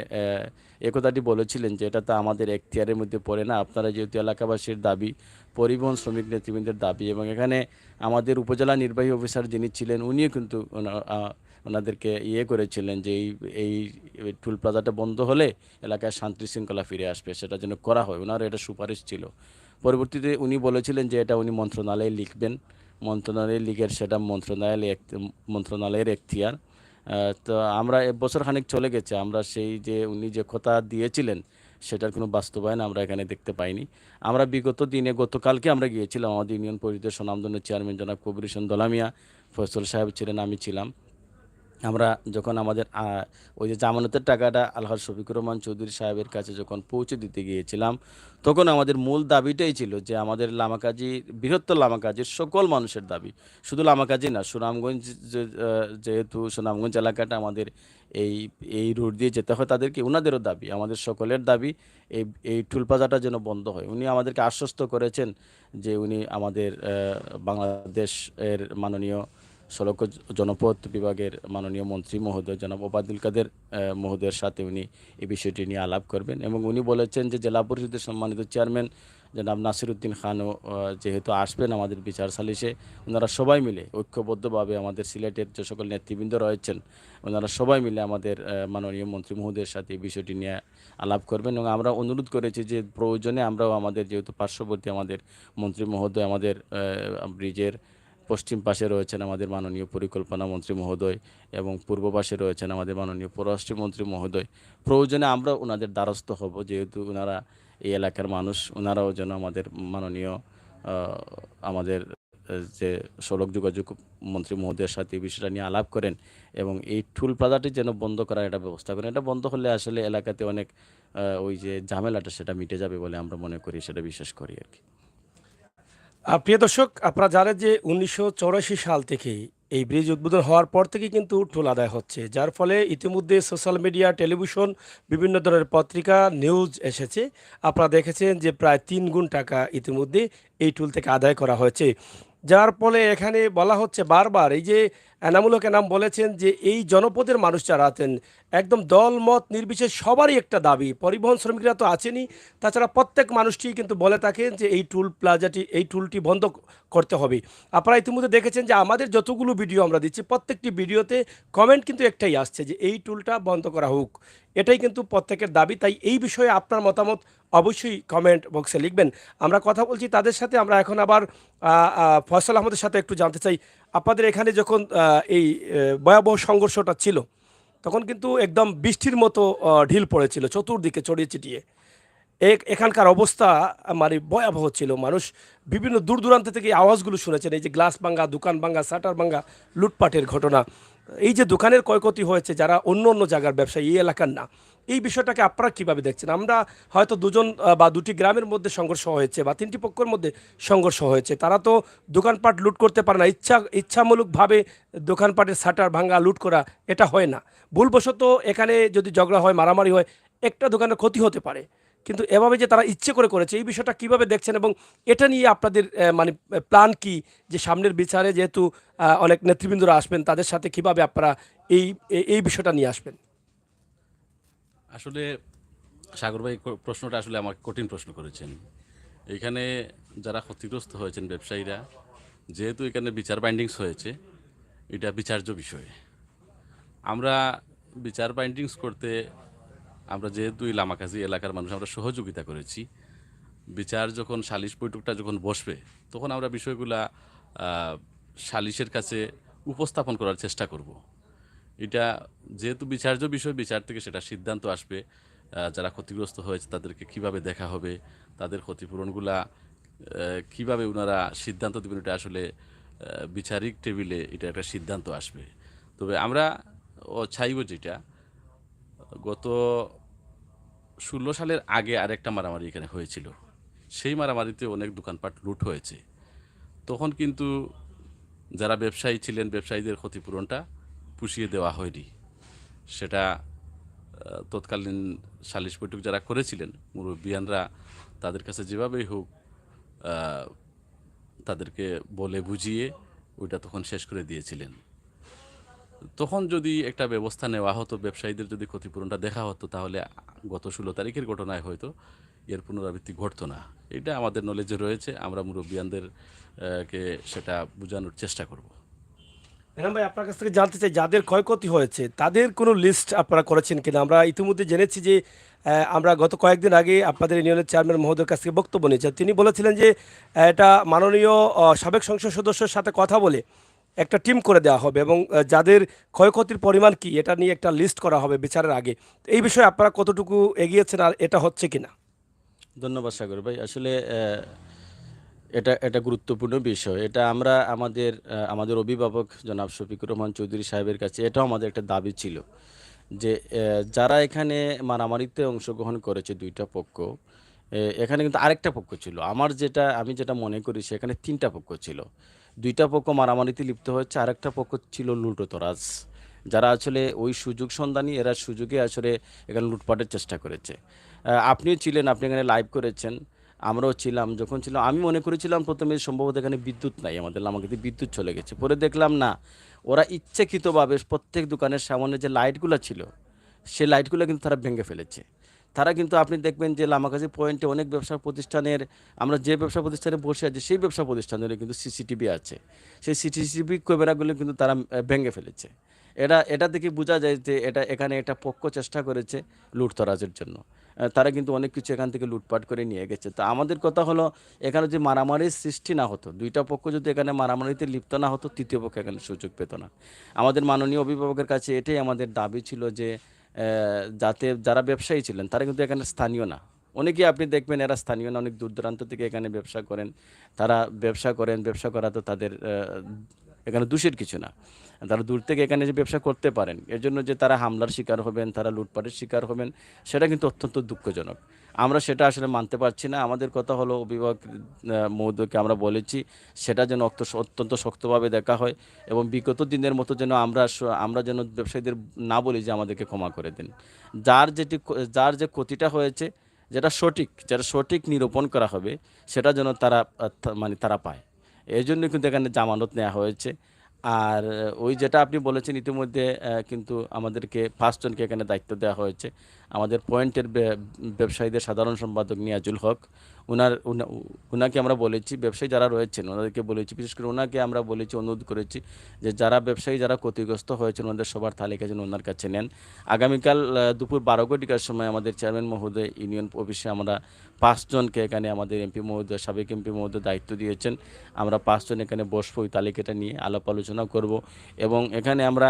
একথাটি বলেছিলেন যে এটা তো আমাদের এখতিয়ারের মধ্যে পড়ে না, আপনারা যেহেতু এলাকাবাসীর দাবি, পরিবহন শ্রমিক নেতৃবৃন্দের দাবি এবং এখানে আমাদের উপজেলা নির্বাহী অফিসার যিনি ছিলেন উনিও কিন্তু ওনাদেরকে করেছিলেন যে এই টুল প্লাজাটা বন্ধ হলে এলাকায় শান্তি শৃঙ্খলা ফিরে আসবে, সেটা যেন করা হয়। ওনার এটা সুপারিশ ছিল। পরবর্তীতে উনি বলেছিলেন যে এটা উনি মন্ত্রণালয়ে লিখবেন, মন্ত্রণালয়ে লিখের সেটা মন্ত্রণালয়ের এখতিয়ার। তো আমরা বছর খানেক চলে গেছে, আমরা সেই যে উনি যে কথা দিয়েছিলেন সেটার কোনো বাস্তবায়ন আমরা এখানে দেখতে পাইনি। আমরা বিগত দিনে গতকালকে আমরা গিয়েছিলাম, আমাদের ইউনিয়ন পরিষদের স্বনামধন্য চেয়ারম্যান জনাব কবির হোসেন দলামিয়া, ফয়সল সাহেব ছিলেন, আমি ছিলাম। আমরা যখন আমাদের ওই যে জামানতের টাকাটা আলহাজ শফিকুর রহমান চৌধুরী সাহেবের কাছে যখন পৌঁছে দিতে গিয়েছিলাম তখন আমাদের মূল দাবিটাই ছিল যে আমাদের লামাকাজি, বৃহত্তর লামাকাজির সকল মানুষের দাবি, শুধু লামাকাজি না, সুনামগঞ্জ যেহেতু সুনামগঞ্জ এলাকাটা আমাদের এই এই রোড দিয়ে যেতে হয় তাদেরকে, ওনাদেরও দাবি, আমাদের সকলের দাবি এই টুল প্লাজাটা যেন বন্ধ হয়। উনি আমাদেরকে আশ্বস্ত করেছেন যে উনি আমাদের বাংলাদেশের মাননীয় সড়ক ও জনপথ বিভাগের মাননীয় মন্ত্রী মহোদয় জনাব ওবায়দুল কাদের মহোদয়ের সাথে উনি এই বিষয়টি নিয়ে আলাপ করবেন এবং উনি বলেছেন যে জেলা পরিষদের সম্মানিত চেয়ারম্যান জনাব নাসিরউদ্দিন খানও যেহেতু আসবেন আমাদের বিচার সালিশে, ওনারা সবাই মিলে ঐক্যবদ্ধভাবে আমাদের সিলেটের যে সকল নেতৃবৃন্দ রয়েছেন ওনারা সবাই মিলে আমাদের মাননীয় মন্ত্রী মহোদয়ের সাথে এই বিষয়টি নিয়ে আলাপ করবেন এবং আমরা অনুরোধ করেছি যে প্রয়োজনে আমরাও আমাদের যেহেতু পার্শ্ববর্তী আমাদের মন্ত্রী মহোদয় আমাদের ব্রিজের পশ্চিম পাশে রয়েছেন আমাদের মাননীয় পরিকল্পনা মন্ত্রী মহোদয় এবং পূর্ব পাশে রয়েছেন আমাদের মাননীয় পররাষ্ট্রমন্ত্রী মহোদয়, প্রয়োজনে আমরা ওনাদের দ্বারস্থ হব, যেহেতু ওনারা এই এলাকার মানুষ, ওনারাও যেন আমাদের মাননীয় আমাদের যে সড়ক যোগাযোগ মন্ত্রী মহোদয়ের সাথে এই বিষয়টা নিয়ে আলাপ করেন এবং এই টুল প্লাজাটি যেন বন্ধ করার একটা ব্যবস্থা করেন। এটা বন্ধ হলে আসলে এলাকাতে অনেক ওই যে ঝামেলাটা সেটা মিটে যাবে বলে আমরা মনে করি, সেটা বিশ্বাস করি আর কি। প্রিয় দর্শক, আপনারা জানেন যে ১৯৮৪ সাল থেকে এই ব্রিজ উদ্বোধন হওয়ার পর থেকে কিন্তু টোল আদায় হচ্ছে, যার ফলে ইতিমধ্যে সোশ্যাল মিডিয়া, টেলিভিশন, বিভিন্ন ধরনের পত্রিকা, নিউজ এসেছে। আপনারা দেখেছেন যে প্রায় ৩ গুণ টাকা ইতিমধ্যে এই টুল থেকে আদায় করা হয়েছে, যার ফলে এখানে বলা হচ্ছে বারবার, এই যে এনামুল হক এনাম বলেছেন যে এই জনপদের মানুষ যারা আছেন একদম দল মত নির্বিশেষ সবারই একটা দাবি, পরিবহন শ্রমিকরা তো আছেনই, তাছাড়া প্রত্যেক মানুষটি কিন্তু বলে থাকেন যে এই টুল প্লাজাটি, এই টুলটি বন্ধ করতে হবে। আপনারা ইতিমধ্যে দেখেছেন যে আমাদের যতগুলো ভিডিও আমরা দিচ্ছি প্রত্যেকটি ভিডিওতে কমেন্ট কিন্তু একটাই আসছে যে এই টুলটা বন্ধ করা হোক, এটাই কিন্তু প্রত্যেকের দাবি। তাই এই বিষয়ে আপনার মতামত অবশ্যই কমেন্ট বক্সে লিখবেন। আমরা কথা বলছি তাদের সাথে, আমরা এখন আবার ফয়সাল আহমদের সাথে একটু জানতে চাই, আপনাদের এখানে যখন এই ভয়াবহ সংঘর্ষটা ছিল তখন কিন্তু একদম বৃষ্টির মতো ঢিল পড়েছিল চতুর্দিকে ছড়িয়ে ছিটিয়ে, এখানকার অবস্থা মানে ভয়াবহ ছিল। মানুষ বিভিন্ন দূর দূরান্ত থেকে এই আওয়াজগুলো শুনেছেন, এই যে গ্লাস ভাঙ্গা, দোকান ভাঙ্গা, শাটার ভাঙ্গা, লুটপাটের ঘটনা, এই যে দোকানের ক্ষয়ক্ষতি হয়েছে, যারা অন্য অন্য জায়গার ব্যবসায়ী এই এলাকার না, এই বিষয়টাকে আপনারা কীভাবে দেখছেন? আমরা হয়তো দুজন বা দুটি গ্রামের মধ্যে সংঘর্ষ হয়েছে বা তিনটি পক্ষের মধ্যে সংঘর্ষ হয়েছে, তারা তো দোকানপাট লুট করতে পারে না, ইচ্ছামূলকভাবে দোকানপাটের শাটার ভাঙা লুট করা এটা হয় না। ভুলবশত এখানে যদি ঝগড়া হয়, মারামারি হয়, একটা দোকানের ক্ষতি হতে পারে, কিন্তু এভাবে যে তারা ইচ্ছে করে করেছে এই বিষয়টা কিভাবে দেখছেন এবং এটা নিয়ে আপনাদের মানে প্ল্যান কি, যে সামনের বিচারে যেহেতু অনেক নেতৃবৃন্দরা আসবেন তাদের সাথে কিভাবে আপনারা এই বিষয়টা নিয়ে আসবেন? আসলে সাগর ভাই প্রশ্নটা আসলে আমাকে কঠিন প্রশ্ন করেছেন। এইখানে যারা ক্ষতিগ্রস্ত হয়েছেন ব্যবসায়ীরা, যেহেতু এখানে বিচার বাইন্ডিংস হয়েছে, এটা বিচার্য বিষয়। আমরা বিচার বাইন্ডিংস করতে আমরা যেহেতু এই লামাকাজি এলাকার মানুষ, আমরা সহযোগিতা করেছি। বিচার যখন সালিশ বৈঠকটা যখন বসবে, তখন আমরা বিষয়গুলা সালিশের কাছে উপস্থাপন করার চেষ্টা করব। এটা যেহেতু বিচার্য বিষয়, বিচার থেকে সেটা সিদ্ধান্ত আসবে। যারা ক্ষতিগ্রস্ত হয়েছে তাদেরকে কিভাবে দেখা হবে, তাদের ক্ষতিপূরণগুলা কিভাবে ওনারা সিদ্ধান্ত দেবেন, এটা আসলে বিচারিক টেবিলে এটা একটা সিদ্ধান্ত আসবে। তবে আমরা চাইব যেটা, গত 16 সালের আগে আরেকটা মারামারি এখানে হয়েছিল, সেই মারামারিতে অনেক দোকানপাট লুট হয়েছে। তখন কিন্তু যারা ব্যবসায়ী ছিলেন, ব্যবসায়ীদের ক্ষতিপূরণটা পুষিয়ে দেওয়া হয়নি। সেটা তৎকালীন সালিশ বৈঠক যারা করেছিলেন মুরব্বিয়ানরা, তাদের কাছে যেভাবেই হোক তাদেরকে বলে বুঝিয়ে ওইটা তখন শেষ করে দিয়েছিলেন। তখন যদি একটা ব্যবস্থা নেওয়া হতো, ব্যবসায়ীদের যদি ক্ষতিপূরণটা দেখা হতো, তাহলে গত 16 তারিখের ঘটনায় হয়তো এর পুনরাবৃত্তি ঘটতো না। এটা আমাদের নলেজে রয়েছে, আমরা মুরব্বিয়ানদের কে সেটা বোঝানোর চেষ্টা করব। ম্যাডাম ভাই, আপনার কাছ থেকে জানতে চাই, যাদের ক্ষয়ক্ষতি হয়েছে তাদের কোনো লিস্ট আপনারা করেছেন কিনা? আমরা ইতিমধ্যে জেনেছি যে আমরা গত কয়েকদিন আগে আপনাদের ইউনিয়নের চেয়ারম্যান মহোদয়ের কাছ থেকে বক্তব্য নিয়েছেন। তিনি বলেছিলেন যে এটা মাননীয় সাবেক সংসদ সদস্যের সাথে কথা বলে একটা টিম করে দেওয়া হবে এবং যাদের ক্ষয়ক্ষতির পরিমাণ কি এটা নিয়ে একটা লিস্ট করা হবে বিচারের আগে। তো এই বিষয়ে আপনারা কতটুকু এগিয়েছেন আর এটা হচ্ছে কিনা? ধন্যবাদ সাগর ভাই। আসলে এটা এটা গুরুত্বপূর্ণ বিষয়। এটা আমরা আমাদের অভিভাবক জনাব শফিকুর রহমান চৌধুরী সাহেবের কাছে এটাও আমাদের একটা দাবি ছিল যে যারা এখানে মারামারিতে অংশগ্রহণ করেছে দুইটা পক্ষ, এখানে কিন্তু আরেকটা পক্ষ ছিল। আমি যেটা মনে করি সেখানে তিনটা পক্ষ ছিল। দুইটা পক্ষ মারামারিতে লিপ্ত হয়েছে, আরেকটা পক্ষ ছিল লুটোতরাজ, যারা আসলে ওই সুযোগ সন্ধানী, এরা সুযোগে আসলে এখানে লুটপাটের চেষ্টা করেছে। আপনিও ছিলেন, আপনি এখানে লাইভ করেছেন, আমরাও ছিলাম। যখন ছিলাম আমি মনে করেছিলাম প্রথমে সম্ভবত এখানে বিদ্যুৎ নাই, আমাদের লামাকাতে বিদ্যুৎ চলে গেছে। পরে দেখলাম না, ওরা ইচ্ছাকৃতভাবে প্রত্যেক দোকানের সামনে যে লাইটগুলো ছিল সেই লাইটগুলো কিন্তু তারা ভেঙে ফেলেছে। তারা কিন্তু আপনি দেখবেন যে লামাকাজি পয়েন্টে অনেক ব্যবসা প্রতিষ্ঠানের, আমরা যে ব্যবসা প্রতিষ্ঠানে বসে আছি সেই ব্যবসা প্রতিষ্ঠানের কিন্তু সিসিটিভি আছে, সেই সিসিটিভি ক্যামেরাগুলো কিন্তু তারা ভেঙে ফেলেছে। এটা দেখে বোঝা যায় যে এখানে একটা পক্ষ চেষ্টা করেছে লুটতরাজের জন্য। তারা কিন্তু অনেক কিছু এখান থেকে লুটপাট করে নিয়ে গেছে। তো আমাদের কথা হলো, এখানে যে মারামারির সৃষ্টি না হতো, দুইটা পক্ষ যদি এখানে মারামারিতে লিপ্ত না হতো, তৃতীয় পক্ষ এখানে সুযোগ পেত না। আমাদের মাননীয় অভিভাবকের কাছে এটাই আমাদের দাবি ছিল যে যাতে যারা ব্যবসায়ী ছিলেন তারা কিন্তু এখানে স্থানীয় না। অনেকেই আপনি দেখবেন এরা স্থানীয় না, অনেক দূর দূরান্ত থেকে এখানে ব্যবসা করেন। তারা ব্যবসা করা তো তাদের এখানে দোষের কিছু না। তারা দূর থেকে এখানে যে ব্যবসা করতে পারেন, এর জন্য যে তারা হামলার শিকার হবেন, তারা লুটপাটের শিকার হবেন, সেটা কিন্তু অত্যন্ত দুঃখজনক। আমরা সেটা আসলে মানতে পারছি না। আমাদের কথা হলো, অভিভাবক মহোদয়কে আমরা বলেছি সেটা যেন অত্যন্ত শক্তভাবে দেখা হয় এবং বিগত দিনের মতো যেন আমরা যেন ব্যবসায়ীদের না বলি যে আমাদেরকে ক্ষমা করে দিন। যার যে ক্ষতিটা হয়েছে, যেটা সঠিক নিরূপণ করা হবে, সেটা যেন তারা পায়। এই জন্য কিন্তু এখানে জামানত নেওয়া হয়েছে। আর ওই যেটা আপনি বলেছেন ইতিমধ্যে, কিন্তু আমাদেরকে 5 জনকে এখানে দায়িত্ব দেওয়া হয়েছে। আমাদের পয়েন্টের ব্যবসায়ীদের সাধারণ সম্পাদক নিয়াজুল হক, উনাকে আমরা বলেছি, ব্যবসায়ী যারা রয়েছেন ওনাদেরকে বলেছি, বিশেষ করে ওনাকে আমরা বলেছি, অনুরোধ করেছি যে যারা ক্ষতিগ্রস্ত হয়েছেন ওনাদের সবার তালিকা যেন ওনার কাছে নেন। আগামীকাল দুপুর 12 সময় আমাদের চেয়ারম্যান মহোদয় ইউনিয়ন অফিসে আমরা 5 জনকে, এখানে আমাদের এমপি মহোদয়, সাবেক এমপি মহোদয় দায়িত্ব দিয়েছেন। আমরা 5 জন এখানে বসবো, ওই তালিকাটা নিয়ে আলাপ আলোচনা করব এবং এখানে আমরা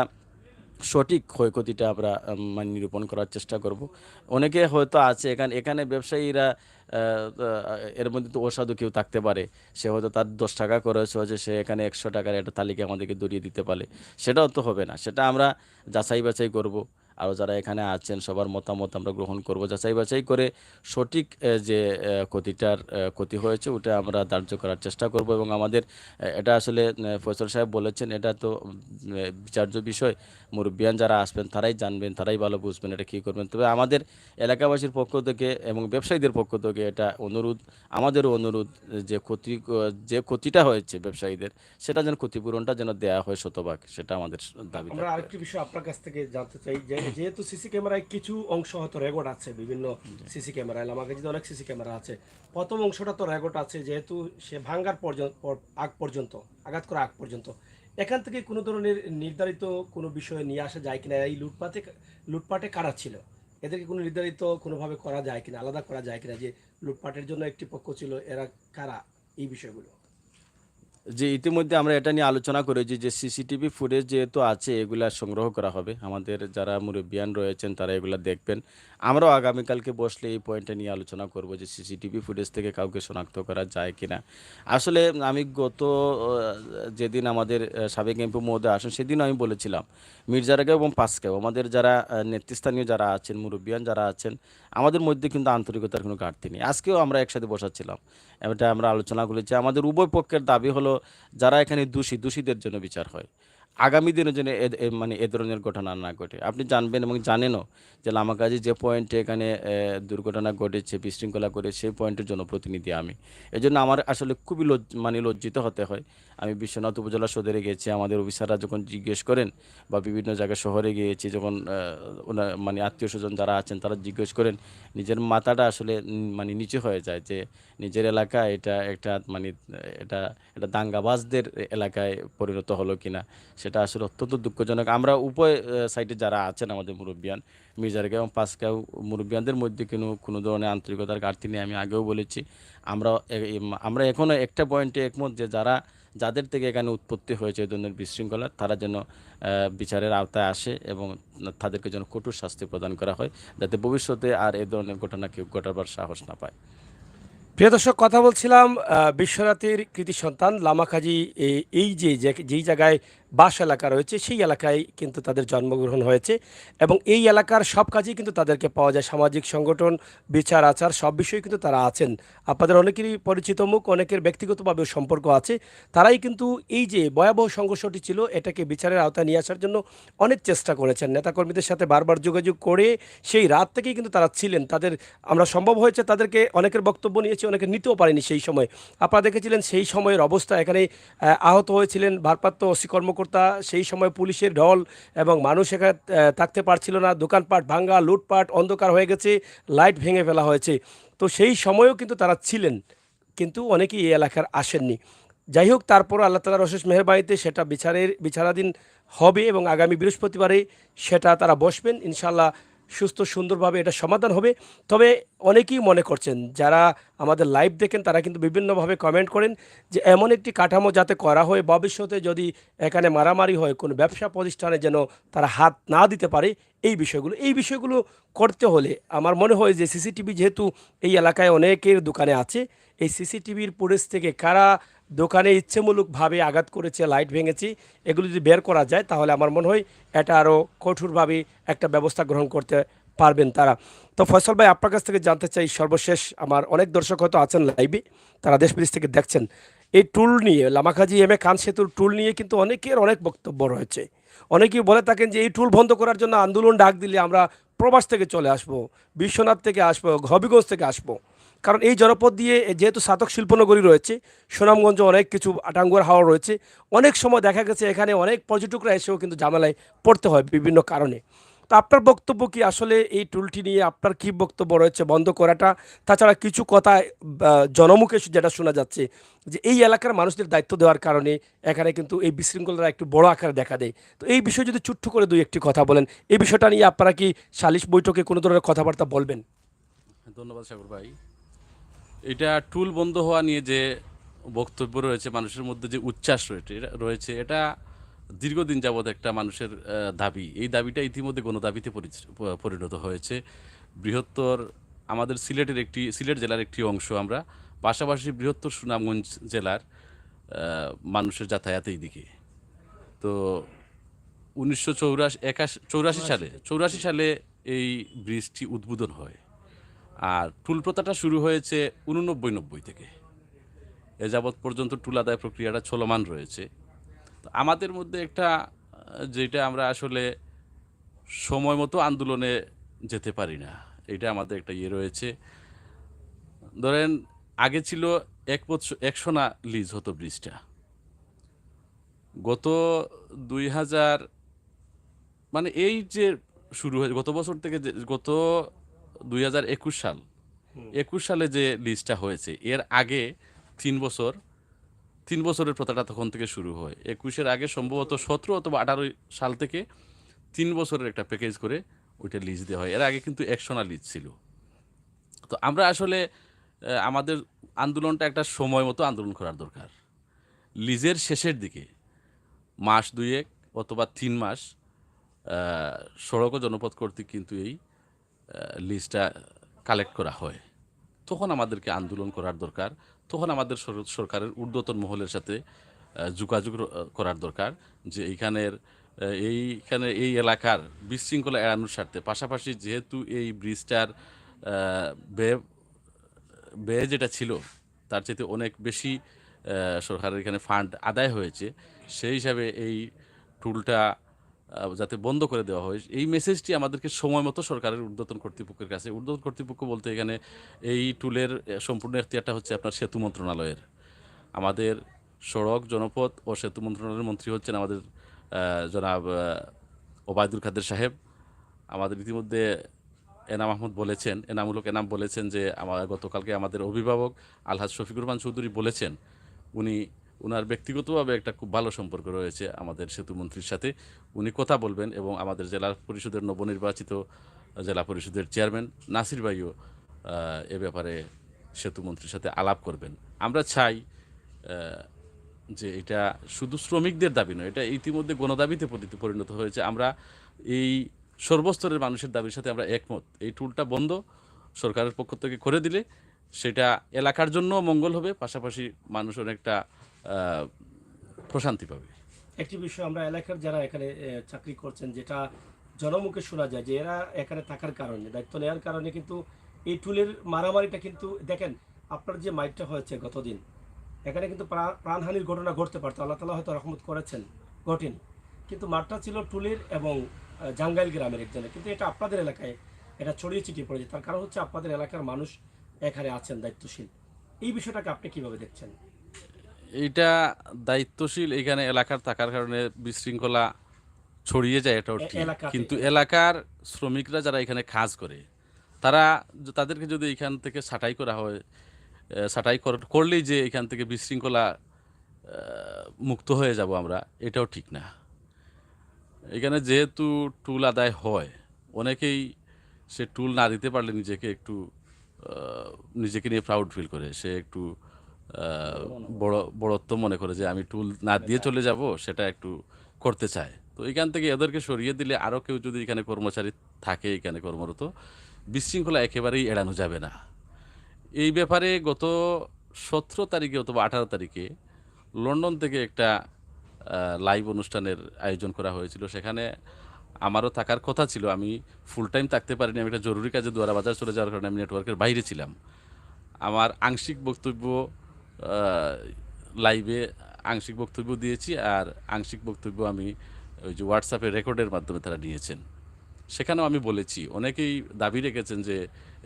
সঠিক ক্ষয়ক্ষতিটা আমরা নিরূপণ করার চেষ্টা করব। অনেকে হয়তো আছে এখানে ব্যবসায়ীরা, এর মধ্যে তো অসাধু কেউ থাকতে পারে, সে হয়তো তার 10 টাকা খরচ হয়েছে, সে এখানে 100 টাকার একটা তালিকা আমাদেরকে ধরিয়ে দিতে পারে। সেটাও তো হবে না, সেটা আমরা যাচাই বাছাই করব। আরও যারা এখানে আছেন সবার মতামত আমরা গ্রহণ করব, যাচাই বাছাই করে সঠিক যে ক্ষতি হয়েছে ওটা আমরা ধার্য করার চেষ্টা করব। এবং আমাদের এটা আসলে ফয়সাল সাহেব বলেছেন, এটা তো বিচার্য বিষয়, মুরব্বিয়ান যারা আসবেন তারাই জানবেন, তারাই ভালো বুঝবেন এটা কী করবেন। তবে আমাদের এলাকাবাসীর পক্ষ থেকে এবং ব্যবসায়ীদের পক্ষ থেকে এটা অনুরোধ, আমাদেরও অনুরোধ, যে ক্ষতিটা হয়েছে ব্যবসায়ীদের সেটা যেন ক্ষতিপূরণটা যেন দেয়া হয় শতভাগ, সেটা আমাদের দাবি আমরা থাকবে। আরেকটি বিষয় আপনার কাছ থেকে জানতে চাই যে যেহেতু সিসি ক্যামেরায় কিছু অংশ হয়তো রেকর্ড আছে, বিভিন্ন সিসি ক্যামেরায় আমার কাছে অনেক সিসি ক্যামেরা আছে, প্রথম অংশটা তো রেকর্ড আছে যেহেতু সে ভাঙ্গার আগ পর্যন্ত, আঘাত করা আগ পর্যন্ত, এখান থেকে কোনো ধরনের নির্ধারিত কোনো বিষয় নিয়ে আসা যায় কিনা, এই লুটপাটে কারা ছিল, এদেরকে কোনো নির্ধারিত কোনোভাবে করা যায় কিনা, আলাদা করা যায় কিনা যে লুটপাটের জন্য একটি পক্ষ ছিল, এরা কারা, এই বিষয়গুলো। যে ইতিমধ্যে আমরা এটা নিয়ে আলোচনা করেছি যে সিসিটিভি ফুটেজ যেহেতু আছে এগুলা সংগ্রহ করা হবে, আমাদের যারা মুরব্বিয়ান রয়েছেন তারা এগুলা দেখবেন। আমরাও আগামীকালকে বসলে এই পয়েন্টটা নিয়ে আলোচনা করব যে সিসিটিভি ফুটেজ থেকে কাউকে শনাক্ত করা যায় কিনা। আসলে আমি যেদিন আমাদের সাবেক এমপি মহোদয় আসেন সেদিন আমি বলেছিলাম মির্জারাগাঁও এবং পাঁচগাঁও আমাদের যারা নেতৃস্থানীয় যারা আছেন, মুরব্বিয়ান যারা আছেন, আমাদের মধ্যে কিন্তু আন্তরিকতার কোনো ঘাটতি নেই। আজকেও আমরা একসাথে বসাচ্ছিলাম, এটা আমরা আলোচনা করেছি। আমাদের উভয় পক্ষের দাবি হলো যারা এখানে দোষীদের জন্য বিচার হয়, আগামী দিনে যেন মানে এ ধরনের ঘটনা না ঘটে। আপনি জানবেন এবং জানেনও যে লামাকাজি যে পয়েন্টে এখানে দুর্ঘটনা ঘটেছে, বিশৃঙ্খলা করে, সেই পয়েন্টের জন্য প্রতিনিধি আমি। এজন্য আমার আসলে খুবই লজ্জিত হতে হয়। আমি বিশ্বনাথ উপজেলা সদরে গেছি, আমাদের অফিসাররা যখন জিজ্ঞেস করেন, বা বিভিন্ন জায়গায় শহরে গিয়েছি যখন মানে আত্মীয় স্বজন যারা আছেন তারা জিজ্ঞেস করেন, নিজের মাথাটা আসলে মানে নিচু হয়ে যায় যে নিজের এলাকা এটা একটা মানে এটা এটা দাঙ্গাবাজদের এলাকায় পরিণত হলো কিনা, সেটা আসলে অত্যন্ত দুঃখজনক। আমরা উভয় সাইডে যারা আছেন আমাদের মুরব্বিয়ান, মির্জারগাঁও এবং পাঁচগাঁও মুরব্বিয়ানদের মধ্যে কোনো ধরনের আন্তরিকতার ঘাটতি নেই। আমি আগেও বলেছি, আমরা এখনও একটা পয়েন্টে একমত যে যাদের থেকে এখানে উৎপত্তি হয়েছে এই ধরনের বিশৃঙ্খলা, তারা যেন বিচারের আওতায় আসে এবং তাদেরকে যেন কঠোর শাস্তি প্রদান করা হয়, যাতে ভবিষ্যতে আর এই ধরনের ঘটনা কেউ ঘটাবার সাহস না পায়। প্রিয় দর্শক, কথা বলছিলাম বিশ্বনাথের কৃতি সন্তান লামাকাজি, এই যেই জায়গায় বাস এলাকা রয়েছে সেই এলাকায় কিন্তু তাদের জন্মগ্রহণ হয়েছে এবং এই এলাকার সব কাজেই কিন্তু তাদেরকে পাওয়া যায়, সামাজিক সংগঠন, বিচার আচার সব বিষয়ে কিন্তু তারা আছেন। আপনাদের অনেকেরই পরিচিত মুখ, অনেকের ব্যক্তিগতভাবেও সম্পর্ক আছে। তারাই কিন্তু এই যে ভয়াবহ সংঘর্ষটি ছিল এটাকে বিচারের আওতায় নিয়ে আসার জন্য অনেক চেষ্টা করেছেন, নেতাকর্মীদের সাথে বারবার যোগাযোগ করে সেই রাত থেকেই কিন্তু তারা ছিলেন। আমরা সম্ভব হয়েছে তাদেরকে, অনেকের বক্তব্য নিয়েছি, অনেকে নিতেও পারেনি সেই সময়। আপনারা দেখেছিলেন সেই সময়ের অবস্থা, এখানে আহত হয়েছিলেন ভারপ্রাপ্ত ওসি কর্মকর্তা, সেই সময় পুলিশের ঢল এবং মানুষ এখানে থাকতে পারছিল না, দোকানপাট ভাঙ্গা, লুটপাট, অন্ধকার হয়ে গেছে, লাইট ভেঙে ফেলা হয়েছে। তো সেই সময়েও কিন্তু তারা ছিলেন, কিন্তু অনেকেই এই এলাকার আসেননি। যাই হোক, তারপর আল্লাহ তাআলার অশেষ মেহেরবানিতে সেটা বিচারাধীন হবে এবং আগামী বৃহস্পতিবারে সেটা তারা বসবেন, ইনশাআল্লাহ সুস্থ সুন্দরভাবে এটা সমাধান হবে। তবে অনেকেই মনে করছেন, যারা আমাদের লাইভ দেখেন তারা কিন্তু বিভিন্নভাবে কমেন্ট করেন যে এমন একটি কাঠামো যাতে করা হয় ভবিষ্যতে যদি এখানে মারামারি হয় কোনো ব্যবসা প্রতিষ্ঠানে যেন তারা হাত না দিতে পারে। এই বিষয়গুলো করতে হলে আমার মনে হয় যে সিসিটিভি যেহেতু এই এলাকায় অনেকের দোকানে আছে, এই সিসিটিভির ফুটেজ থেকে কারা দোকানে ইচ্ছেমূলকভাবে আঘাত করেছে, লাইট ভেঙেছে, এগুলো যদি বের করা যায় তাহলে আমার মনে হয় এটা আরও কঠোরভাবে একটা ব্যবস্থা গ্রহণ করতে পারবেন তারা। তো ফয়সাল ভাই, আপনার কাছ থেকে জানতে চাই সর্বশেষ, আমার অনেক দর্শক হয়তো আছেন লাইভে, তারা দেশ বিদেশ থেকে দেখছেন, এই টুল নিয়ে লামাকাজি এম এ খান সেতুর টুল নিয়ে কিন্তু অনেকের অনেক বক্তব্য রয়েছে। অনেকেই বলে থাকেন যে এই টুল বন্ধ করার জন্য আন্দোলন ডাক দিলে আমরা প্রবাস থেকে চলে আসব, বিশ্বনাথ থেকে আসবো, হবিগঞ্জ থেকে আসবো। কারণ এই জনপদ দিয়ে যেহেতু সাতক শিল্পনগরী রয়েছে, সুনামগঞ্জ অনেক কিছু আটাঙ্গুয়ার হাওয়া রয়েছে, অনেক সময় দেখা গেছে এখানে অনেক পর্যটকরা এসেও কিন্তু ঝামেলায় পড়তে হয় বিভিন্ন কারণে। তো আপনার বক্তব্য কি আসলে এই টুলটি নিয়ে, আপনার কি বক্তব্য রয়েছে বন্ধ করাটা? তাছাড়া কিছু কথা জনমুখে যেটা শোনা যাচ্ছে যে এই এলাকার মানুষদের দায়িত্ব দেওয়ার কারণে এখানে কিন্তু এই বিশৃঙ্খলাটা একটু বড় আকারে দেখা দেয়। তো এই বিষয়ে যদি ছোট্ট করে দুই একটি কথা বলেন, এই বিষয়টা নিয়ে আপনারা কি সালিশ বৈঠকে কোনো ধরনের কথাবার্তা বলবেন? ধন্যবাদ সাগর ভাই। এটা টুল বন্ধ হওয়া নিয়ে যে বক্তব্য রয়েছে, মানুষের মধ্যে যে উচ্ছ্বাস রয়েছে, এটা দীর্ঘদিন যাবৎ একটা মানুষের দাবি। এই দাবিটা ইতিমধ্যে গণদাবিতে পরিণত হয়েছে। বৃহত্তর আমাদের সিলেট জেলার একটি অংশ আমরা, পাশাপাশি বৃহত্তর সুনামগঞ্জ জেলার মানুষের যাতায়াত এই দিকে। তো চৌরাশি সালে এই ব্রিজটি উদ্বোধন হয়। আর টুল প্রথাটা শুরু হয়েছে 89-90 থেকে। এ যাবৎ পর্যন্ত টুল আদায় প্রক্রিয়াটা চলমান রয়েছে। তো আমাদের মধ্যে একটা যেটা আমরা আসলে সময় মতো আন্দোলনে যেতে পারি না, এটা আমাদের একটা ইয়ে রয়েছে। ধরেন আগে ছিল 100 না লিজ হতো ব্রিজটা। গত 2000 মানে এই যে শুরু হয়েছে গত বছর থেকে, গত 2021 সাল, 21 সালে যে লিজটা হয়েছে, এর আগে 3 বছরের প্রথাটা তখন থেকে শুরু হয়। 21-এর আগে সম্ভবত 17 অথবা 18 সাল থেকে 3 বছরের একটা প্যাকেজ করে ওইটা লিজ দেওয়া হয়। এর আগে কিন্তু 100 না লিজ ছিল। তো আমরা আসলে আমাদের আন্দোলনটা একটা সময় মতো আন্দোলন করার দরকার। লিজের শেষের দিকে মাস 2 অথবা 3 মাস সড়ক ও জনপথ কর্তৃক কিন্তু এই লিজটা কালেক্ট করা হয়। তখন আমাদেরকে আন্দোলন করার দরকার, তখন আমাদের সরকারের ঊর্ধ্বতন মহলের সাথে যোগাযোগ করার দরকার যে এইখানে এই এলাকার বিশৃঙ্খলা এড়ানোর স্বার্থে, পাশাপাশি যেহেতু এই ব্রিজটার ব্যয় যেটা ছিল তার চাইতে অনেক বেশি সরকারের এখানে ফান্ড আদায় হয়েছে, সেই হিসাবে এই টুলটা যাতে বন্ধ করে দেওয়া হয়, এই মেসেজটি আমাদেরকে সময় মতো সরকারের ঊর্ধ্বতন কর্তৃপক্ষের কাছে, ঊর্ধ্বতন কর্তৃপক্ষ বলতে এখানে এই টুলের সম্পূর্ণ এখতিয়ারটা হচ্ছে আপনার সেতু মন্ত্রণালয়ের। আমাদের সড়ক জনপথ ও সেতু মন্ত্রণালয়ের মন্ত্রী হচ্ছেন আমাদের জনাব ওবায়দুল কাদের সাহেব। আমাদের ইতিমধ্যে এনাম বলেছেন যে গতকালকে আমাদের অভিভাবক আলহাজ শফিকুর রহমান চৌধুরী বলেছেন উনার ব্যক্তিগতভাবে একটা খুব ভালো সম্পর্ক রয়েছে আমাদের সেতু মন্ত্রীর সাথে। উনি কথা বলবেন এবং আমাদের জেলা পরিষদের নবনির্বাচিত জেলা পরিষদের চেয়ারম্যান নাসির ভাইও এ ব্যাপারে সেতু মন্ত্রীর সাথে আলাপ করবেন। আমরা চাই যে এটা শুধু শ্রমিকদের দাবি নয়, এটা ইতিমধ্যে গণদাবিতে পরিণত হয়েছে। আমরা এই সর্বস্তরের মানুষের দাবির সাথে আমরা একমত। এই টুলটা বন্ধ সরকারের পক্ষ থেকে করে দিলে সেটা এলাকার জন্য মঙ্গল হবে, পাশাপাশি মানুষ অনেকটা প্রশান্তি পাবে। একটি বিষয় আমরা এলাকার যারা এখানে চাকরি করছেন, যেটা জনমুখে শোনা যায় যে এরা এখানে থাকার কারণে, দায়িত্ব নেওয়ার কারণে কিন্তু এই টুলের মারামারিটা কিন্তু দেখেন, আপনার যে মাইকটা হয়েছে গতদিন, এখানে কিন্তু প্রাণহানির ঘটনা ঘটতে পারতো, আল্লাহ তালা হয়তো রহমত করেছেন ঘটেনি, কিন্তু মাঠটা ছিল টুলের এবং জাঙ্গাইল গ্রামের একজনের, কিন্তু এটা আপনাদের এলাকায় এটা ছড়িয়ে ছিটিয়ে পড়েছে। তার কারণ হচ্ছে আপনাদের এলাকার মানুষ এখানে আছেন দায়িত্বশীল। এই বিষয়টাকে আপনি কিভাবে দেখছেন? এইটা দায়িত্বশীল এখানে এলাকার থাকার কারণে বিশৃঙ্খলা ছড়িয়ে যায়, এটাও ঠিক। কিন্তু এলাকার শ্রমিকরা যারা এখানে কাজ করে তাদেরকে যদি এখান থেকে ছাঁটাই করা হয়, করলেই যে এখান থেকে বিশৃঙ্খলা মুক্ত হয়ে যাব আমরা, এটাও ঠিক না। এখানে যেহেতু টুল আদায় হয়, অনেকেই সে টুল না দিতে পারলে নিজেকে নিয়ে প্রাউড ফিল করে, সে একটু বড়ত্ব মনে করে যে আমি টুল না দিয়ে চলে যাব, সেটা একটু করতে চায়। তো এখান থেকে এদেরকে সরিয়ে দিলে আরও কেউ যদি এখানে কর্মচারী থাকে, এখানে কর্মরত, বিশৃঙ্খলা একেবারেই এড়ানো যাবে না। এই ব্যাপারে গত 17 তারিখে অথবা 18 তারিখে লন্ডন থেকে একটা লাইভ অনুষ্ঠানের আয়োজন করা হয়েছিল। সেখানে আমারও থাকার কথা ছিল, আমি ফুল টাইম থাকতে পারিনি, আমি একটা জরুরি কাজে দুয়ারা বাজার চলে যাওয়ার কারণে আমি নেটওয়ার্কের বাইরে ছিলাম। আমার আংশিক বক্তব্য লাইভে আংশিক বক্তব্য দিয়েছি, আর আংশিক বক্তব্য আমি ওই যে হোয়াটসঅ্যাপে রেকর্ডের মাধ্যমে তারা নিয়েছেন। সেখানেও আমি বলেছি, অনেকেই দাবি রেখেছেন যে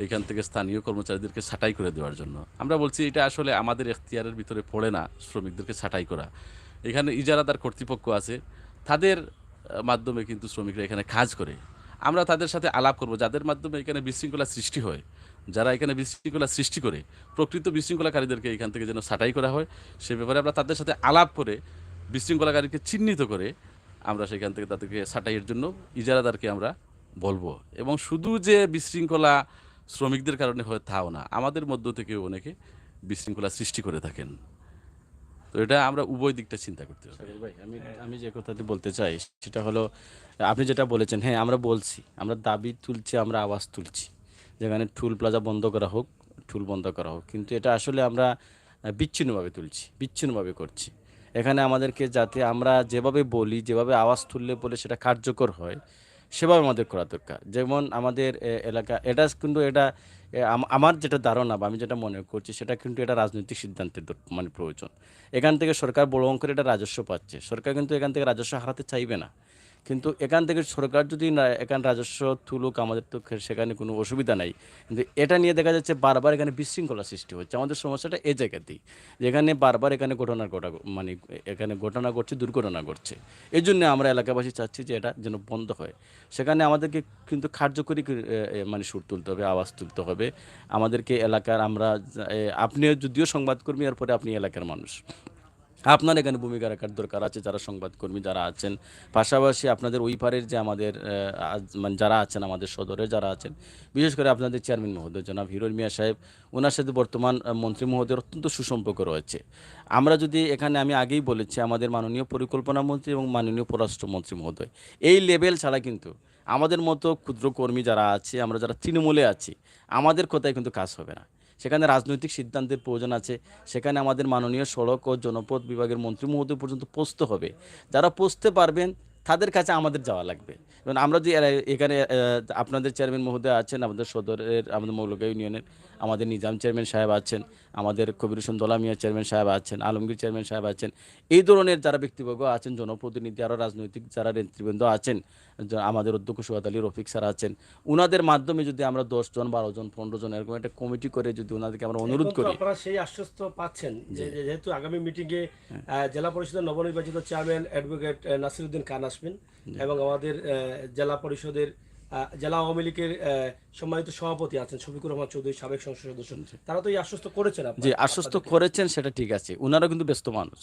এইখান থেকে স্থানীয় কর্মচারীদেরকে ছাঁটাই করে দেওয়ার জন্য। আমরা বলছি এটা আসলে আমাদের এখতিয়ারের ভিতরে পড়ে না শ্রমিকদেরকে ছাঁটাই করা। এখানে ইজারাদার কর্তৃপক্ষ আছে, তাদের মাধ্যমে কিন্তু শ্রমিকরা এখানে কাজ করে। আমরা তাদের সাথে আলাপ করব, যাদের মাধ্যমে এখানে বিশৃঙ্খলা সৃষ্টি হয়, যারা এখানে বিশৃঙ্খলা সৃষ্টি করে, প্রকৃত বিশৃঙ্খলাকারীদেরকে এখান থেকে যেন ছাঁটাই করা হয়, সে ব্যাপারে আমরা তাদের সাথে আলাপ করে বিশৃঙ্খলাকারীকে চিহ্নিত করে আমরা সেখান থেকে তাদেরকে ছাঁটাইয়ের জন্য ইজারাদারকে আমরা বলবো। এবং শুধু যে বিশৃঙ্খলা শ্রমিকদের কারণে হয় তাও না, আমাদের মধ্য থেকেও অনেকে বিশৃঙ্খলা সৃষ্টি করে থাকেন। তো এটা আমরা উভয় দিকটা চিন্তা করতে হবে। ভাই, আমি যে কথাটি বলতে চাই সেটা হলো, আপনি যেটা বলেছেন, হ্যাঁ আমরা বলছি, আমরা দাবি তুলছি, আমরা আওয়াজ তুলছি যেখানে টুল প্লাজা বন্ধ করা হোক, টুল বন্ধ করা হোক, কিন্তু এটা আসলে আমরা বিচ্ছিন্নভাবে তুলছি, বিচ্ছিন্নভাবে করছি। এখানে আমাদেরকে যাতে আমরা যেভাবে বলি, যেভাবে আওয়াজ তুললে বলে সেটা কার্যকর হয়, সেভাবে আমাদের করা দরকার। যেমন আমাদের এলাকা এটা কিন্তু এটা আমার যেটা ধারণা বা আমি যেটা মনে করছি সেটা কিন্তু এটা রাজনৈতিক সিদ্ধান্তের মানে প্রয়োজন। এখান থেকে সরকার বড় অঙ্কের এটা রাজস্ব পাচ্ছে। সরকার কিন্তু এখান থেকে রাজস্ব হারাতে চাইবে না। কিন্তু এখান থেকে সরকার যদি না এখান রাজস্ব তুলুক আমাদের তো সেখানে কোনো অসুবিধা নাই। কিন্তু এটা নিয়ে দেখা যাচ্ছে বারবার এখানে বিশৃঙ্খলা সৃষ্টি হচ্ছে। আমাদের সমস্যাটা এই জায়গাতেই। যেখানে বারবার এখানে মানে এখানে ঘটনা ঘটছে, দুর্ঘটনা ঘটছে। এজন্য আমরা এলাকাবাসী চাচ্ছি যে এটা যেন বন্ধ হয়। সেখানে আমাদেরকে কিন্তু কার্যকরী মানে সুর তুলতে হবে, আওয়াজ তুলতে হবে। আমাদেরকে এলাকার আমরা আপনিও যদিও সংবাদকর্মী, এরপরে আপনি এলাকার মানুষ। আপনার এখানে ভূমিকা রাখার দরকার আছে, যারা সংবাদকর্মী যারা আছেন। পাশাপাশি আপনাদের ওই পারের যে আমাদের মানে যারা আছেন, আমাদের সদরে যারা আছেন, বিশেষ করে আপনাদের চেয়ারম্যান মহোদয় জনাব হিরোল মিয়া সাহেব, ওনার সাথে বর্তমান মন্ত্রী মহোদয়ের অত্যন্ত সুসম্পর্ক রয়েছে। আমরা যদি এখানে আমি আগেই বলেছি আমাদের মাননীয় পরিকল্পনা মন্ত্রী এবং মাননীয় পররাষ্ট্রমন্ত্রী মহোদয় এই লেভেল ছাড়া কিন্তু আমাদের মতো ক্ষুদ্র কর্মী যারা আছে, আমরা যারা তৃণমূলে আছি, আমাদের কথায় কিন্তু কাজ হবে না। সেখানে রাজনৈতিক সিদ্ধান্তের প্রয়োজন আছে। সেখানে আমাদের মাননীয় সড়ক ও জনপথ বিভাগের মন্ত্রী মহোদয় পর্যন্ত পৌঁছতে হবে। যারা পৌঁছতে পারবেন তাদের কাছে আমাদের যাওয়া লাগবে। যেমন আমরা যে এখানে আপনাদের চেয়ারম্যান মহোদয় আছেন, আমাদের সদরের আমাদের মৌলগাঁও ইউনিয়নের আমাদের নিজাম চেয়ারম্যান সাহেব আছেন, আমাদের কবির হোসেন দোলা মিয়া চেয়ারম্যান সাহেব আছেন, আলমগীর চেয়ারম্যান সাহেব আছেন। এই ধরনের যারা ব্যক্তিবর্গ আছেন, জনপ্রতিনিধি আরও রাজনৈতিক যারা নেতৃবৃন্দ আছেন, আমাদের অধ্যক্ষ সুহাদ আলী রফিক স্যার আছেন, উনাদের মাধ্যমে যদি আমরা 10 জন 12 জন 15 জন এরকম একটা কমিটি করে যদি ওনাদেরকে আমরা অনুরোধ এখন তো করি। আপনারা সেই আশ্বস্ত পাচ্ছেন যেহেতু আগামী মিটিংয়ে জেলা পরিষদের নবনির্বাচিত চেয়ারম্যান অ্যাডভোকেট নাসিরউদ্দিন খান আসবেন এবং আমাদের জেলা পরিষদের জেলা আওয়ামী লীগের সম্মানিত সভাপতি আছেন শফিকুর রহমান চৌধুরী, সাবেক সংসদ সদস্য, তারা তো এই আশ্বস্ত করেছেন যে আশ্বস্ত করেছেন সেটা ঠিক আছে। ওনারা কিন্তু ব্যস্ত মানুষ।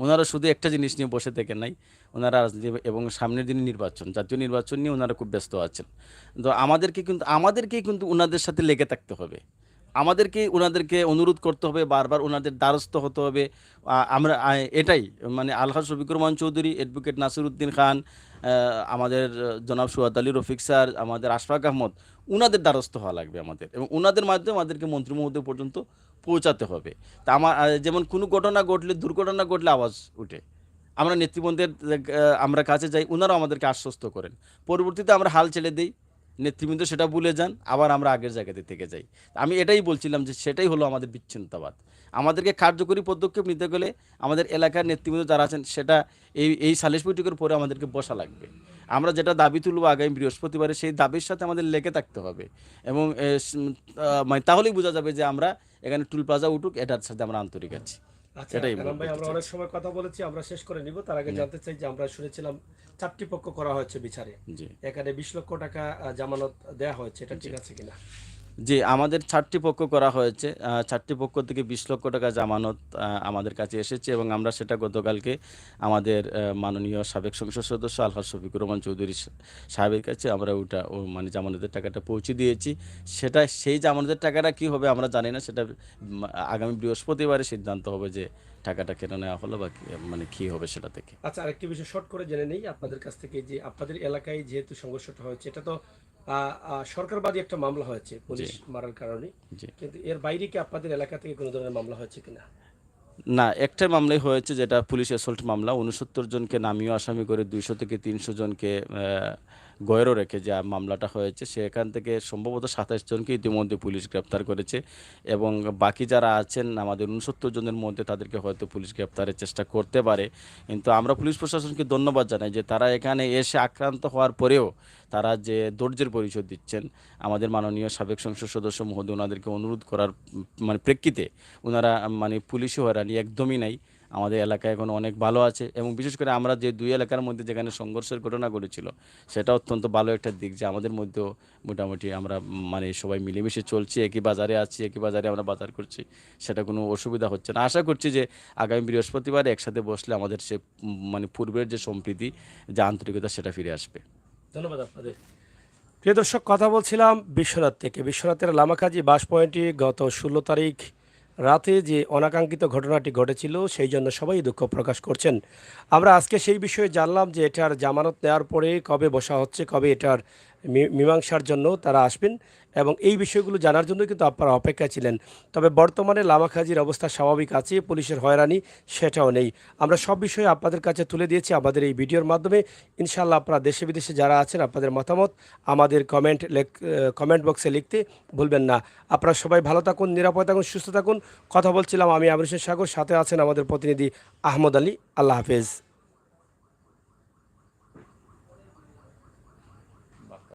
ওনারা শুধু একটা জিনিস নিয়ে বসে থেকে নাই। ওনারা রাজনীতি এবং সামনের দিনে নির্বাচন, জাতীয় নির্বাচন নিয়ে ওনারা খুব ব্যস্ত আছেন। তো আমাদেরকেই কিন্তু ওনাদের সাথে লেগে থাকতে হবে। আমাদেরকেই ওনাদেরকে অনুরোধ করতে হবে, বারবার ওনাদের দ্বারস্থ হতে হবে। আমরা এটাই মানে আলহাজ শফিকুর রহমান চৌধুরী, অ্যাডভোকেট নাসিরউদ্দিন খান, আমাদের জনাব সুহাদ আলী রফিক স্যার, আমাদের আশফাক আহমদ, উনাদের দ্বারস্থ হওয়া লাগবে আমাদের, এবং উনাদের মাধ্যমে আমাদেরকে মন্ত্রী মহোদয় পর্যন্ত পৌঁছাতে হবে। তা যেমন কোনো ঘটনা ঘটলে, দুর্ঘটনা ঘটলে আওয়াজ উঠে, আমরা নেতৃবৃন্দের আমরা কাছে যাই, ওনারাও আমাদেরকে আশ্বস্ত করেন। পরবর্তীতে আমরা হাল ছেড়ে দিই, নেতৃবৃন্দ সেটা ভুলে যান, আবার আমরা আগের জায়গাতে থেকে যাই। আমি এটাই বলছিলাম যে সেটাই হলো আমাদের বিচ্ছিন্নতাবাদ। আমাদেরকে কার্যকরী পদক্ষেপ নিতে গেলে আমাদের এলাকার নেতৃবৃন্দ যারা আছেন সেটা এই সালিশ বৈঠকের পরে আমাদেরকে বসা লাগবে। আমরা যেটা দাবি তুলব আগামী বৃহস্পতিবারে, সেই দাবির সাথে আমাদের লেগে থাকতে হবে, এবং মানে তাহলেই বোঝা যাবে যে আমরা এখানে টুল প্লাজা উঠুক, এটার সাথে আমরা আন্তরিক আছি। আচ্ছা কালাম ভাই, আমরা অনেক সময় কথা বলেছি, আমরা শেষ করে নিব। তার আগে জানতে চাই যে আমরা শুনেছিলাম 4টি পক্ষ করা হয়েছে বিচারে, এখানে 20 লক্ষ টাকা জামানত দেয়া হয়েছে, এটা ঠিক আছে কিনা? জি, আমাদের 4টি পক্ষ করা হয়েছে। 4টি পক্ষ থেকে 20 লক্ষ টাকা জামানত আমাদের কাছে এসেছে, এবং আমরা সেটা গতকালকে আমাদের মাননীয় সাবেক সংসদ সদস্য আলহাজ শফিকুর রহমান চৌধুরী সাহেবের কাছে আমরা মানে জামানতের টাকাটা পৌঁছে দিয়েছি। সেই জামানতের টাকাটা কি হবে আমরা জানি না, সেটা আগামী বৃহস্পতিবারে সিদ্ধান্ত হবে যে টাকাটা কেন নেওয়া হলো বা মানে কি হবে সেটা থেকে। আচ্ছা, আরেকটি বিষয় শর্ট করে জেনে নেই আপনাদের কাছ থেকে, যে আপনাদের এলাকায় যেহেতু সংঘর্ষটা হয়েছে, এটা তো সরকারবাদী একটা মামলা হয়েছে পুলিশ মারার কারণে, কিন্তু এর বাইরে কি আপনাদের এলাকা থেকে কোনো ধরনের মামলা হয়েছে কিনা? না, একটা মামলাই হয়েছে, যেটা পুলিশ অ্যাসল্ট মামলা। 69 জনকে নামীয় আসামি করে 200 থেকে 300 জনকে গয়েরও রেখে যে মামলাটা হয়েছে, সেখান থেকে সম্ভবত 27 জনকে ইতিমধ্যে পুলিশ গ্রেপ্তার করেছে, এবং বাকি যারা আছেন আমাদের 69 জনের মধ্যে তাদেরকে হয়তো পুলিশ গ্রেপ্তারের চেষ্টা করতে পারে। কিন্তু আমরা পুলিশ প্রশাসনকে ধন্যবাদ জানাই যে তারা এখানে এসে আক্রান্ত হওয়ার পরেও তারা যে ধৈর্যের পরিচয় দিচ্ছেন। আমাদের মাননীয় সাবেক সংসদ সদস্য মহোদয় ওনাদেরকে অনুরোধ করার মানে প্রেক্ষিতে ওনারা মানে পুলিশি হয়রানি একদমই নাই। আমাদের এলাকা এখন অনেক ভালো আছে, এবং বিশেষ করে আমরা যে 2 এলাকার মধ্যে যেখানে সংঘর্ষের ঘটনা ঘটেছিল, সেটা অত্যন্ত ভালো একটা দিক যে আমাদের মধ্যেও মোটামুটি আমরা মানে সবাই মিলেমিশে চলছি, একই বাজারে আছি, একই বাজারে আমরা বাজার করছি, সেটা কোনো অসুবিধা হচ্ছে না। আশা করছি যে আগামী বৃহস্পতিবার একসাথে বসলে আমাদের সে মানে পূর্বের যে সম্প্রীতি, যে আন্তরিকতা, সেটা ফিরে আসবে। ধন্যবাদ আপনাদের। প্রিয় দর্শক, কথা বলছিলাম বিশ্বনাথ থেকে। বিশ্বনাথের লামাকাজি বাস পয়েন্টে গত 16 তারিখ রাতে যে অনাকাঙ্ক্ষিত ঘটনাটি ঘটেছিল, সেই জন্য সবাই দুঃখ প্রকাশ করছেন। আমরা আজকে সেই বিষয়ে জানলাম যে এটার জামানত নেওয়ার পরে কবে বসা হচ্ছে, কবে এটার মীমাংসার জন্য তারা আসবেন এবং এই বিষয়গুলো জানার জন্য কিন্তু আপনারা অপেক্ষায় ছিলেন। তবে বর্তমানে লামাখাজির অবস্থা স্বাভাবিক আছে, পুলিশের হয়রানি সেটাও নেই। আমরা সব বিষয়ে আপনাদের কাছে তুলে দিয়েছি আমাদের এই ভিডিওর মাধ্যমে। ইনশাআল্লাহ আপনারা দেশে বিদেশে যারা আছেন আপনাদের মতামত আমাদের কমেন্ট বক্সে লিখতে ভুলবেন না। আপনারা সবাই ভালো থাকুন, নিরাপদ থাকুন, সুস্থ থাকুন। কথা বলছিলাম আমি আমির হোসেন সাগর, সাথে আছেন আমাদের প্রতিনিধি আহমদ আলী। আল্লাহ হাফেজ।